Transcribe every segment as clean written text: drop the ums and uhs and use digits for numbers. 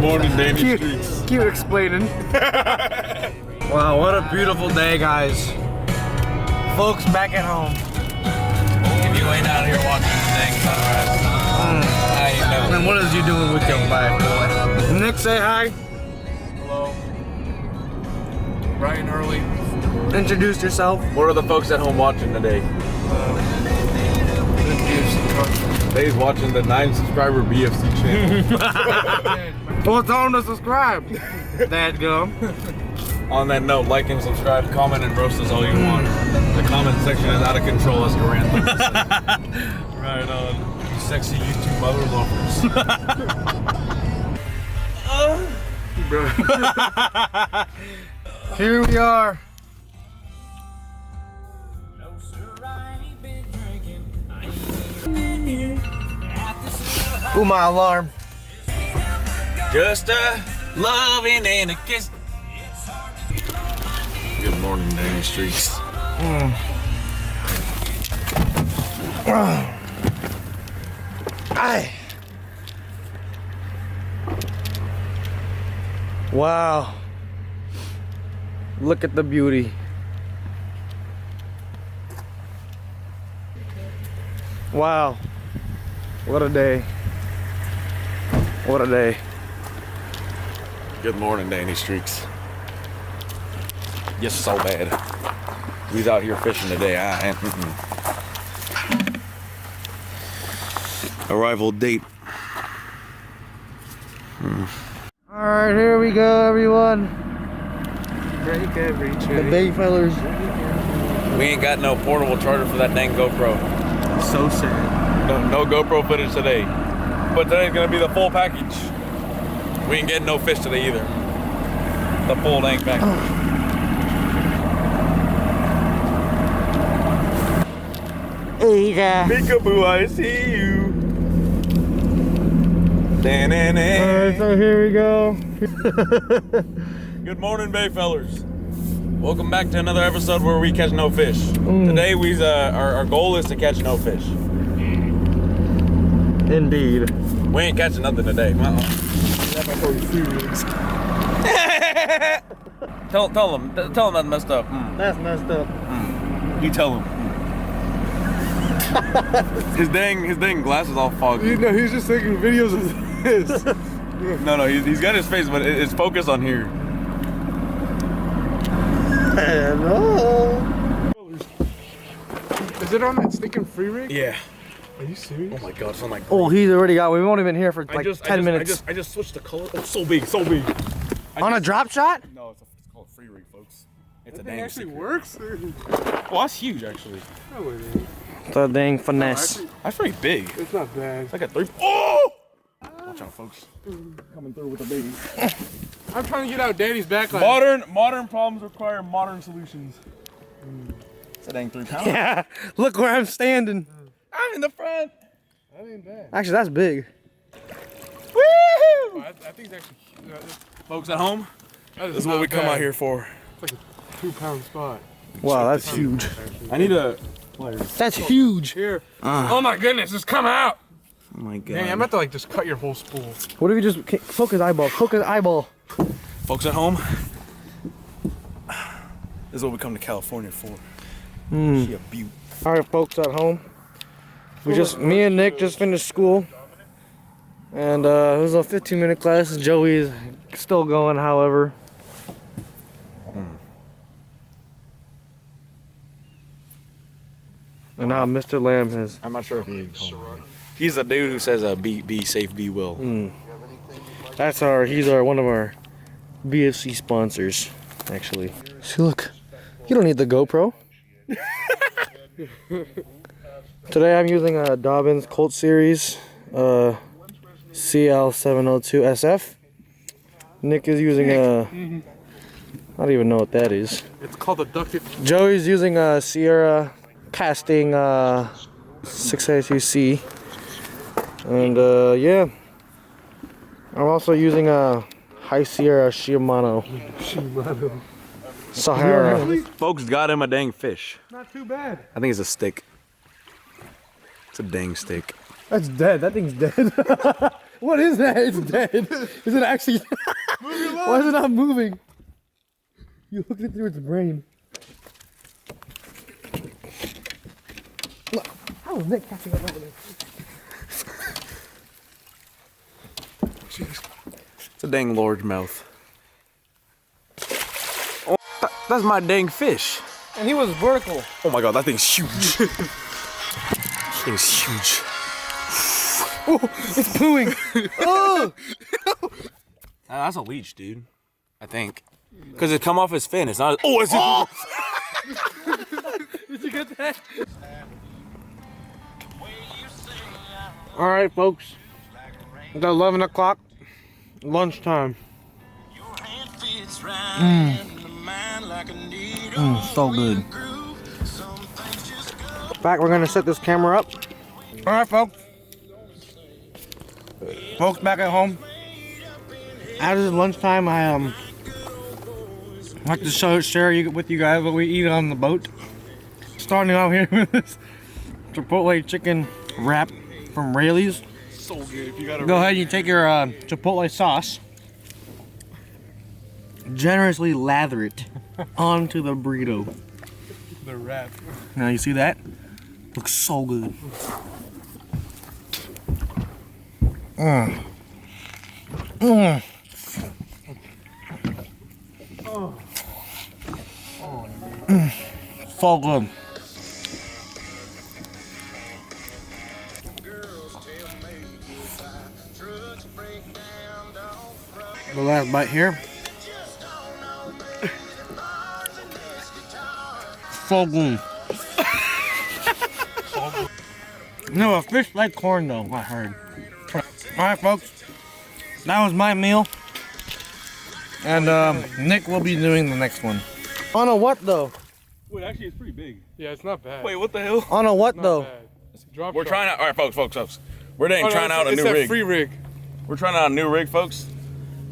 morning, Danny Streets. Keep explaining. Wow, what a beautiful day, guys. Folks back at home. If you ain't out here watching the dang sunrise, I ain't know. And what is you doing with your life, boy? Nick, say hi. Hello. Bright and early. Introduce yourself. What are the folks at home watching today? They's watching the 9-subscriber BFC channel. Well, tell them to subscribe. Dadgum. On that note, like and subscribe, comment, and roast us all you want. The comment section is out of control, as Durant likes to say. Right on. You sexy YouTube mother lovers. Here we are. Ooh, my alarm. Just a loving and a kiss. Good morning, Danny Streets. Aye. Wow. Look at the beauty. Wow. What a day. What a day. Good morning, Danny Streaks. Yes, so bad. We's out here fishing today. Arrival date. Alright, here we go, everyone. Break every tree. The bay fellers. We ain't got no portable charger for that dang GoPro. So sad. No GoPro footage today. But today's gonna be the full package. We ain't getting no fish today either. The full dang package. Peekaboo, I see you. Alright, so here we go. Good morning, bay fellers. Welcome back to another episode where we catch no fish. Today, our goal is to catch no fish. Indeed. We ain't catching nothing today. Tell them that's messed up. That's messed up. You tell him. his dang glasses all foggy. You know, he's just taking videos of this. No, he's got his face, but it's focused on here. Hello. Is it on that stinking free rig? Yeah. Are you serious? Oh my god, it's on my. Oh, he's already got. We've only been here for like 10 minutes. I just switched the color. Oh, so big, so big. On a drop shot? No, it's called free rig, folks. It's That a thing dang actually secret. works? Well, that's huge, actually. No, it ain't. The dang finesse. Actually, That's pretty big. it's not bad. It's like a 3. Oh! Watch out, folks. Coming through with the baby. I'm trying to get out Danny's backline. Modern problems require modern solutions. It's a dang 3 pound. Yeah. Look where I'm standing. I'm in the front. That ain't bad. Actually, that's big. Woohoo! Oh, I think it's actually. Folks at home, That this is what we come out here for. It's like a 2-pound spot. Wow, that's huge. I need a. That's huge. Here. Oh my goodness, it's come out. Oh my god. Dang, I'm about to like just cut your whole spool. What if you just poke his eyeball? Poke his eyeball. Folks at home, this is what we come to California for. She a beaut. All right, folks at home. Me and Nick just finished school. And it was a 15-minute class. Joey's still going, however. And now Mr. Lamb has. I'm not sure if he's the dude who says be safe, be well. He's one of our BFC sponsors, actually. See, look, you don't need the GoPro. Today I'm using a Dobbins Colt Series CL702 SF. Nick is using a, I don't even know what that is. It's called a ducket. Joey's using a Sierra Casting 682C. And yeah, I'm also using a High Sierra Shimano Sahara. Folks got him a dang fish. Not too bad. I think it's a stick. It's a dang stick. That's dead. That thing's dead. What is that? It's dead. Is it actually? Why is it not moving? You hooked it through its brain. Look, how is Nick catching up over there? Jeez. It's a dang large mouth. Oh, that's my dang fish. And he was vertical. Oh my god, that thing's huge. That thing's huge. Oh, it's pooing. Oh! That's a leech, dude. I think. Because it come off his fin. It's not. Oh, it's. Oh! Did you get that? All right, folks. It's 11 o'clock. Lunchtime. So good. In fact, we're gonna set this camera up. All right, folks. Folks back at home. As it's lunchtime, I like to share with you guys what we eat on the boat. Starting out here with this Chipotle chicken wrap from Rayleigh's. So good. If you got Go ahead, you take your Chipotle sauce, generously lather it onto the burrito. the wrap. Now you see that? Looks so good. So good. The last bite here. So good. No, a fish like corn though, I heard. Alright folks, that was my meal. And Nick will be doing the next one. On a what though? Wait, actually it's pretty big. Yeah, it's not bad. Wait, what the hell? On a what Not though? bad. Drop We're shot. trying out, alright folks. We're trying out a it's new that rig. free rig. We're trying out a new rig, folks.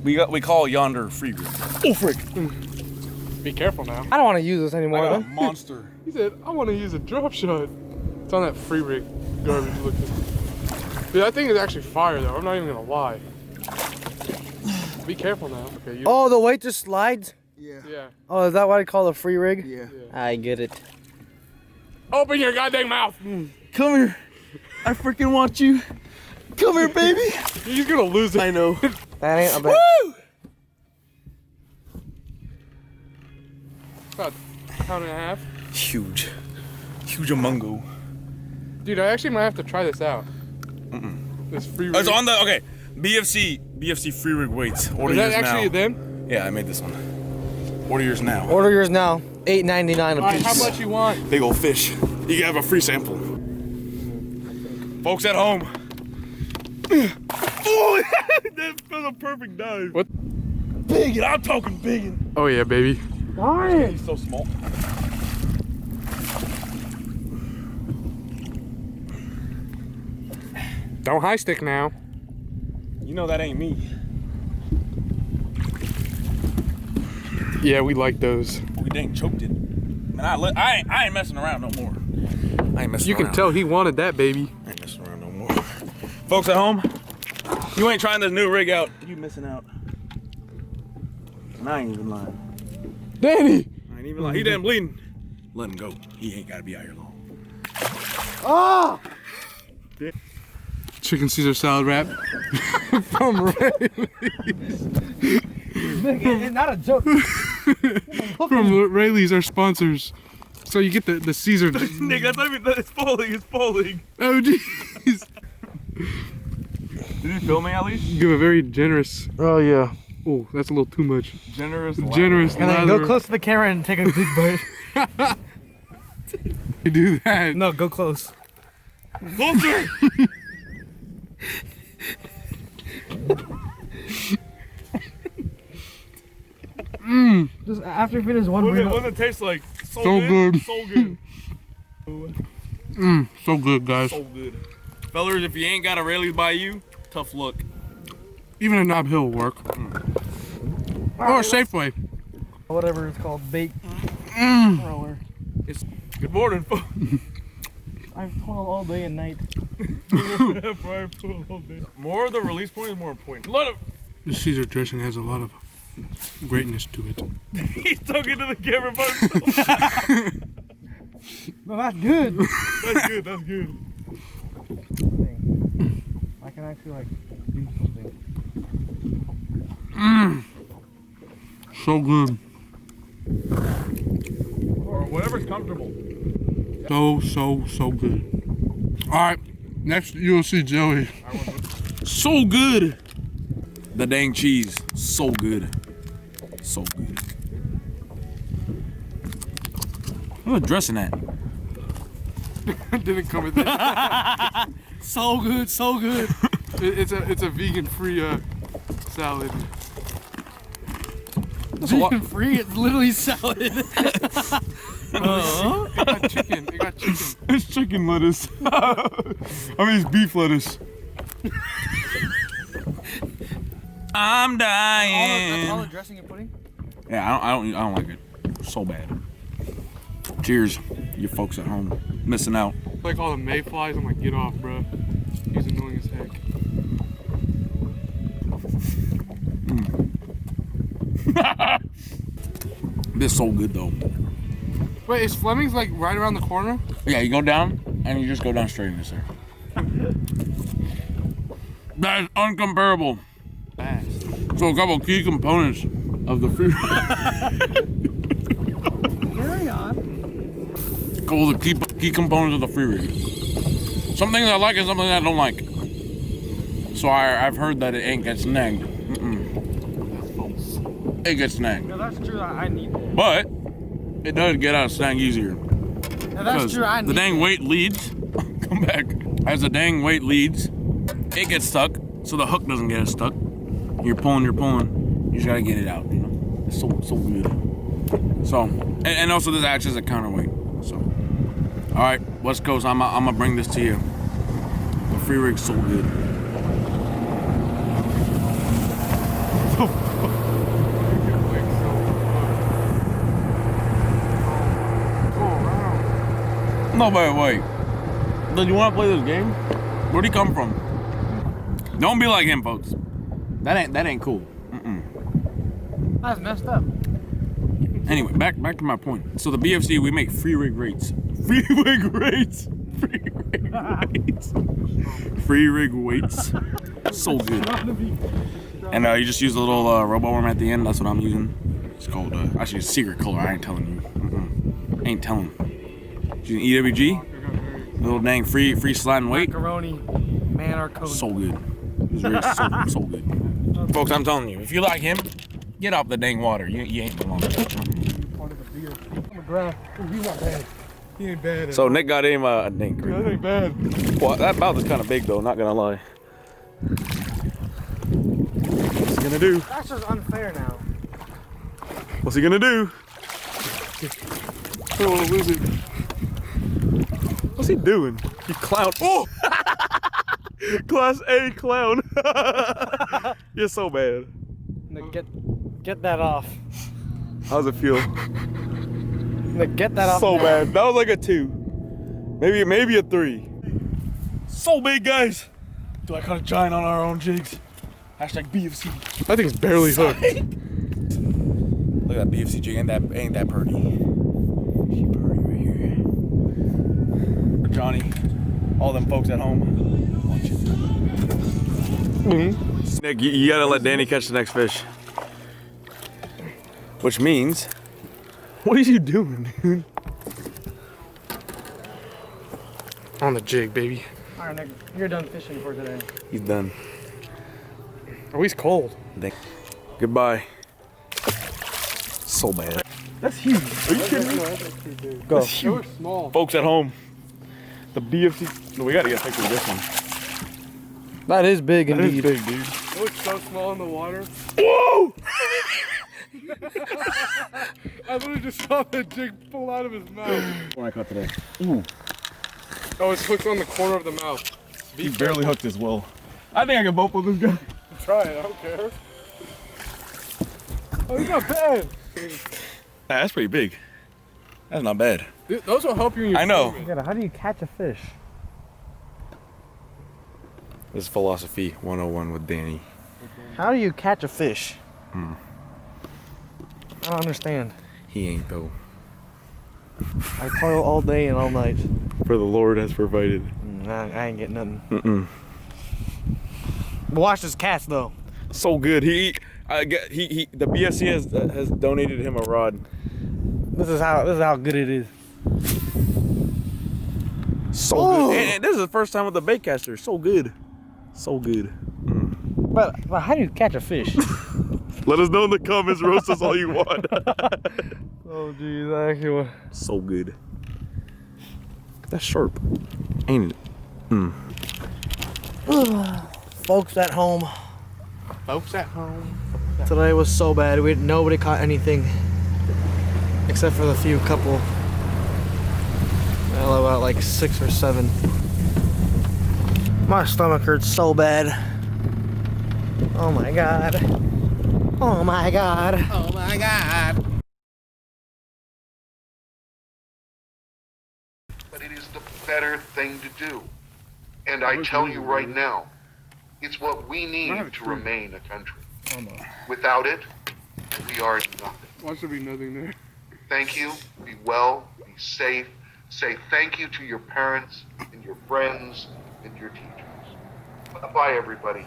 We call yonder free rig. Oh frick. Be careful now. I don't want to use this I anymore. got a Though. monster. He said, I want to use a drop shot. It's on that free rig garbage looking. Dude, that thing is actually fire though. I'm not even gonna lie. Be careful now. Okay, you. Oh, the weight just slides? Yeah. Oh, is that what I call a free rig? Yeah. I get it. Open your goddamn mouth. Come here. I freaking want you. Come here, baby. He's gonna lose it. I know. That ain't a bad. Woo! About a pound and a half. Huge. Huge amungo. Dude, I actually might have to try this out. This free rig. It's on the, okay. BFC free rig weights. Order Is that yours actually now. them? Yeah, I made this one. Order yours now. Order yours now. $8.99 a Alright, piece. how much you want? Big old fish. You can have a free sample. Folks at home. Oh, that was a perfect dive. What? Biggin', I'm talking biggin'. Oh yeah, baby. Darn. He's so small. Don't high stick now. You know that ain't me. Yeah, we like those. We dang choked it. Man, I ain't messing around no more. I ain't messing You around. can tell he wanted that, baby. I ain't messing around no more. Folks at home, you ain't trying this new rig out. You missing out. And I ain't even lying. Danny! I ain't even lying. He damn bleeding. Let him go. He ain't gotta be out here long. Ah! Chicken Caesar salad wrap from Rayleigh's. It's not a joke. From Rayleigh's, our sponsors. So you get the Caesar. Nick, that's not even, it's falling. Oh jeez. Did you film me at least? Give a very generous. Oh yeah. Oh, that's a little too much. Generous. Generous. And then lather. go close to the camera and take a big bite. You do that. No, go close. Closer. Just after you finish one What burrito. does it taste like? So good. So good. So good, guys. So good. Fellers, if you ain't got a Rayleigh's by you, tough luck. Even a Knob Hill will work. Or a Safeway. Whatever it's called, bait roller. Good morning, folks. I've pulled all day and night. More of the release point is more important. A lot of. The Caesar dressing has a lot of greatness to it. He's talking to the camera by himself. No, that's good. That's good. That's good. I can actually like do something. So good. Or whatever's comfortable. So good. Alright, next you'll see Joey. So good. The dang cheese. So good. So good. What's the dressing at? Didn't come with that. So good, so good. It's a vegan free salad. Vegan free, it's literally salad. It got chicken. It got chicken. It's chicken lettuce. I mean, it's beef lettuce. I'm dying. All the dressing and pudding? Yeah, I don't like it. So bad. Cheers, you folks at home missing out. Like all the mayflies, I'm like, get off, bro. He's annoying as heck. This is so good though. Wait, is Fleming's like right around the corner? Yeah, you go down and you just go down straight in this there. That is uncomparable. Fast. So a couple key components of the food. Carry on. Couple of the key components of the free rig. Some things I like and some things I don't like. So I've heard that it ain't get snagged. That's false. It gets snagged. No, that's true. I need that. But it does get out of snag easier. No, that's true. I need the dang weight leads. Come back. As the dang weight leads, it gets stuck, so the hook doesn't get stuck. You're pulling. You just gotta get it out, you know? It's so good. So, and also this acts as a counterweight. So, all right, West Coast, I'm gonna bring this to you. The free rig's so good. No, wait. Do you want to play this game? Where'd he come from? Don't be like him, folks. That ain't cool. That's messed up. Anyway, back to my point. So the BFC, we make free rig rates. Free rig rates. Free rig weights. So good. And you just use a little robo worm at the end. That's what I'm using. It's called actually a secret color. I ain't telling you. Ain't telling. Using EWG. Little dang free sliding weight. Macaroni, man, our code. So good. This rig is so good. Folks, I'm telling you, if you like him, get off the dang water. You ain't belong. He's not bad. He ain't bad. So Nick got him a dang. That ain't bad. Well, that mouth is kind of big though, not gonna lie. What's he gonna do? That's just unfair now. What's he gonna do? I don't want to lose it. What's he doing? You clown. Oh! Class A clown. You're so bad. Nick, get that off. How's it feel? Nick, get that off. So now. bad. That was like a 2. Maybe a 3. So big, guys. Do I caught a giant on our own jigs? Hashtag BFC. I think it's barely hooked. Look at that BFC jig. Ain't that pretty? She pretty right here. Johnny, all them folks at home. Watch it. Nick, you gotta let Danny catch the next fish. Which means, what are you doing, dude? On the jig, baby. All right, Nick, you're done fishing for today. He's done. Oh, he's cold. Goodbye. So bad. That's huge. Are you kidding me? Go. They were small. Folks at home, the BFC. No, we gotta get a picture of this one. That is big That is indeed. big, dude. It looks so small in the water. Whoa! I literally just saw the jig pull out of his mouth. When I caught today. Ooh. Oh, it's hooked on the corner of the mouth. He barely hooked as well. I think I can both with this guy. Try it, I don't care. Oh, he's not bad. That's pretty big. That's not bad. Those will help you in your I know. swimming. How do you catch a fish? This is Philosophy 101 with Danny. How do you catch a fish? I don't understand. He ain't though. I toil all day and all night. For the Lord has provided. I ain't getting nothing. But watch this cast though. So good. The BSC has donated him a rod. This is how good it is. So Oh. good. And this is the first time with the baitcaster. So good. So good. But how do you catch a fish? Let us know in the comments. Roast us all you want. Oh geez, I actually want. So good. That's sharp, ain't it? Folks at home. Folks at home. Today was so bad. Nobody caught anything except for the few couple. Well, about like 6 or 7. My stomach hurts so bad. Oh my god. Oh my god. Oh my God. But it is the better thing to do. And I tell you right now, it's what we need to remain a country. Without it, we are nothing. Why should be nothing there? Thank you. Be well. Be safe. Say thank you to your parents and your friends and your teachers. Bye, everybody.